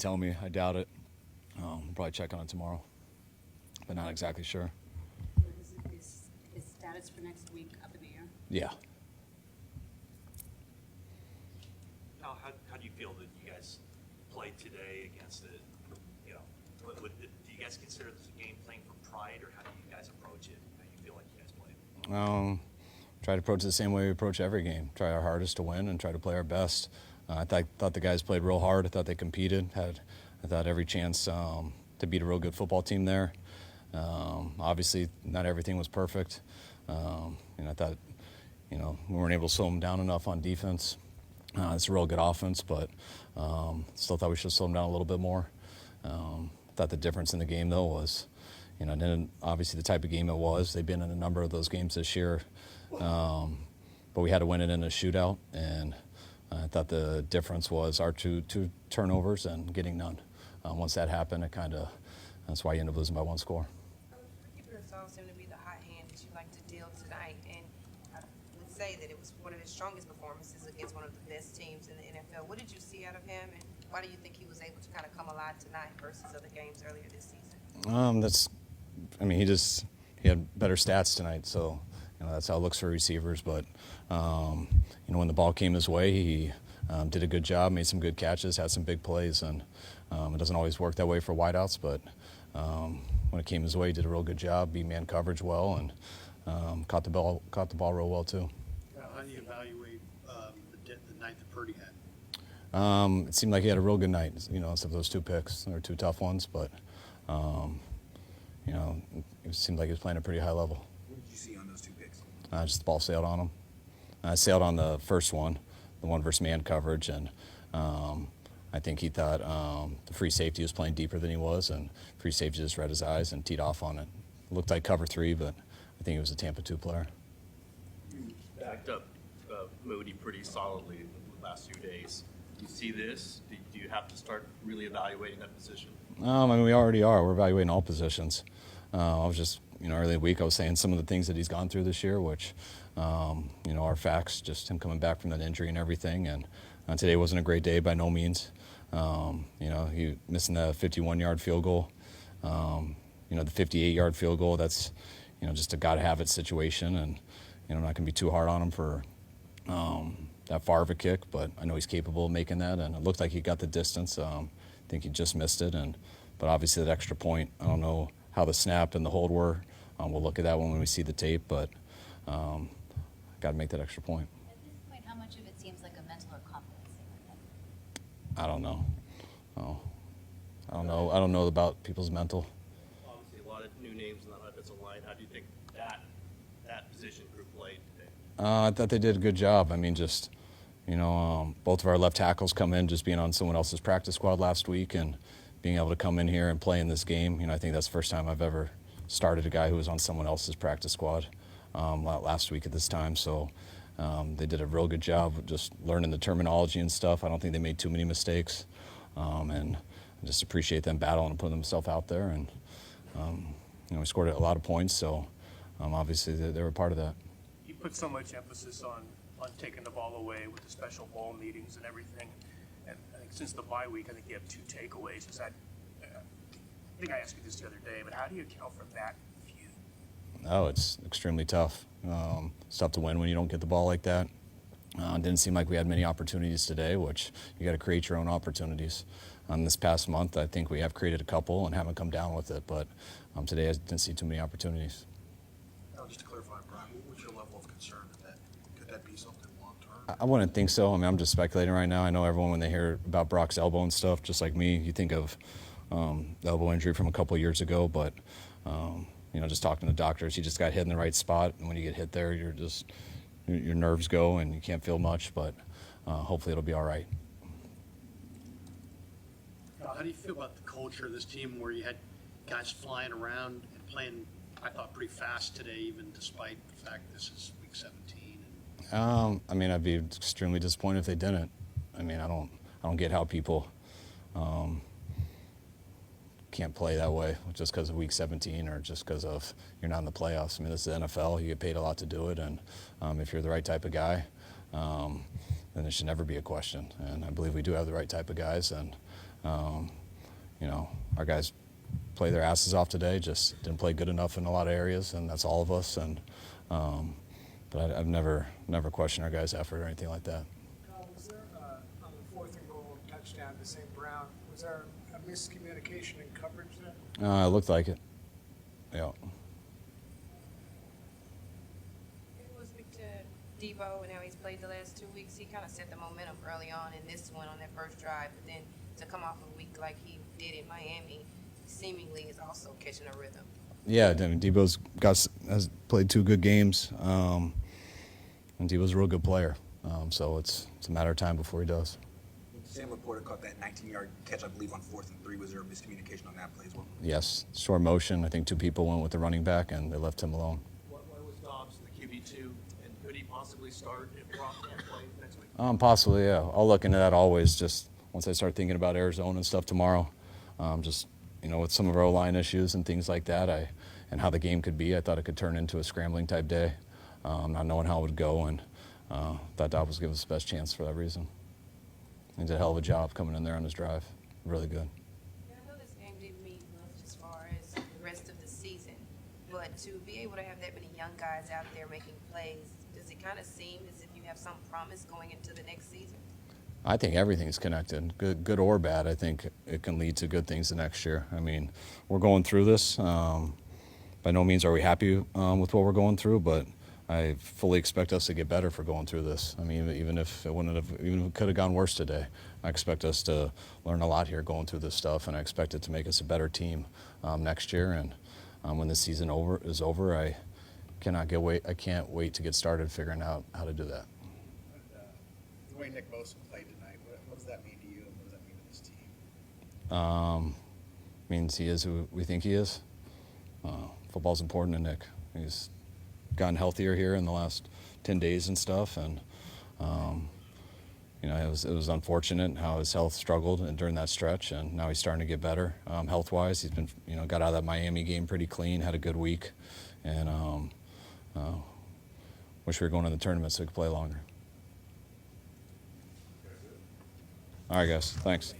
tell me. I doubt it. I'll probably check on it tomorrow, but not exactly sure. Is status for next week up in the air? Yeah. Now, how do you feel that you guys played today against it? You know, do you guys consider this a game playing for pride, or how do you guys approach it? How do you feel like you guys played? Try to approach it the same way we approach every game. Try our hardest to win and try to play our best. I thought the guys played real hard. I thought they competed. I thought every chance to beat a real good football team there. Obviously, not everything was perfect. I thought, we weren't able to slow them down enough on defense. It's a real good offense, but still thought we should slow them down a little bit more. Thought the difference in the game, though, was, then obviously the type of game it was. They've been in a number of those games this year, but we had to win it in a shootout, and I thought the difference was our two turnovers and getting none. Once that happened, that's why you end up losing by one score. Keeper seemed to be the hot hand that you like to deal tonight, and I would say that it was one of his strongest performances against one of the best teams in the NFL. What did you see out of him, and why do you think he was able to kind of come alive tonight versus other games earlier this season? He had better stats tonight, so that's how it looks for receivers. But when the ball came his way, he did a good job, made some good catches, had some big plays, and it doesn't always work that way for wideouts. But when it came his way, he did a real good job, beat man coverage well, and caught the ball real well too. How do you evaluate the night that Purdy had? It seemed like he had a real good night. Except for those two picks, they were two tough ones, but it seemed like he was playing at a pretty high level. What did you see on those two picks? Just the ball sailed on him. I sailed on the first one, the one versus man coverage, and I think he thought the free safety was playing deeper than he was, and free safety just read his eyes and teed off on it. It looked like cover 3, but I think he was a Tampa 2 player. You backed up Moody pretty solidly the last few days. You see this? Do you have to start really evaluating that position? We already are. We're evaluating all positions. I was just, early in the week I was saying some of the things that he's gone through this year, which, are facts, just him coming back from that injury and everything. And today wasn't a great day by no means. He missing the 51-yard field goal. The 58-yard field goal, that's, just a gotta-have-it situation. And, I'm not going to be too hard on him for that far of a kick, but I know he's capable of making that. And it looked like he got the distance. I think he just missed it. But obviously that extra point, I don't know how the snap and the hold were. We'll look at that one when we see the tape, but got to make that extra point. At this point, how much of it seems like a mental or confidence thing? I don't know. I don't know about people's mental. Obviously, a lot of new names in that offensive line. How do you think that position group played today? I thought they did a good job. Both of our left tackles come in just being on someone else's practice squad last week and being able to come in here and play in this game. I think that's the first time I've ever started a guy who was on someone else's practice squad last week at this time. So they did a real good job of just learning the terminology and stuff. I don't think they made too many mistakes. And I just appreciate them battling and putting themselves out there. And, we scored a lot of points, so obviously they were a part of that. You put so much emphasis on taking the ball away with the special ball meetings and everything. And I think since the bye week, I think you have 2 takeaways. Is that, I think I asked you this the other day, but how do you account for that view? Oh, it's extremely tough. It's tough to win when you don't get the ball like that. It didn't seem like we had many opportunities today, which you got to create your own opportunities. This past month, I think we have created a couple and haven't come down with it, but today I didn't see too many opportunities. Now, just to clarify, Brian, what was your level of concern could that be something long-term? I wouldn't think so. I'm just speculating right now. I know everyone, when they hear about Brock's elbow and stuff, just like me, you think of the elbow injury from a couple of years ago, but just talking to doctors, he just got hit in the right spot, and when you get hit there, your nerves go and you can't feel much, but hopefully it'll be all right. How do you feel about the culture of this team where you had guys flying around and playing, I thought, pretty fast today, even despite the fact this is week 17? I'd be extremely disappointed if they didn't. I don't get how people can't play that way just because of week 17 or just because of you're not in the playoffs. This is the NFL. You get paid a lot to do it, and if you're the right type of guy, then it should never be a question. And I believe we do have the right type of guys, and You know, our guys play their asses off today, just didn't play good enough in a lot of areas, and that's all of us. And but I've never questioned our guys' effort or anything like that. Kyle, was there, on the 4th and goal touchdown to St. Brown, was there a miscommunication in coverage there? It looked like it. Yeah. It was to Debo and how he's played the last 2 weeks. He kind of set the momentum early on in this one on that first drive, but then to come off a week like he did in Miami, seemingly is also catching a rhythm. Yeah, I mean, Debo's has played 2 good games, and Debo's a real good player. So it's a matter of time before he does. Sam Laporta caught that 19-yard catch, I believe, on 4th and 3. Was there a miscommunication on that play as well? Yes, short motion. I think 2 people went with the running back, and they left him alone. Why was Dobbs the QB2, and could he possibly start if Brock can't play next week? Possibly, yeah. I'll look into that always. Just once I start thinking about Arizona and stuff tomorrow, just with some of our O-line issues and things like that, and how the game could be, I thought it could turn into a scrambling type day, not knowing how it would go, and thought Dobbs was giving us the best chance for that reason. He did a hell of a job coming in there on his drive. Really good. Yeah, I know this game didn't mean much as far as the rest of the season, but to be able to have that many young guys out there making plays, does it kind of seem as if you have some promise going into the next season? I think everything's connected, good or bad. I think it can lead to good things the next year. I mean, we're going through this. By no means are we happy with what we're going through, but I fully expect us to get better for going through this. I mean, even if it could have gone worse today, I expect us to learn a lot here going through this stuff, and I expect it to make us a better team next year. And when the season is over, I can't wait to get started figuring out how to do that. The way Nick Bosa played tonight, what does that mean to you, and what does that mean to this team? Means he is who we think he is. Football's important to Nick. He's gotten healthier here in the last 10 days and stuff, and it was unfortunate how his health struggled during that stretch, and now he's starting to get better health-wise. He's been got out of that Miami game pretty clean, had a good week, and wish we were going to the tournament so we could play longer. All right, guys, thanks.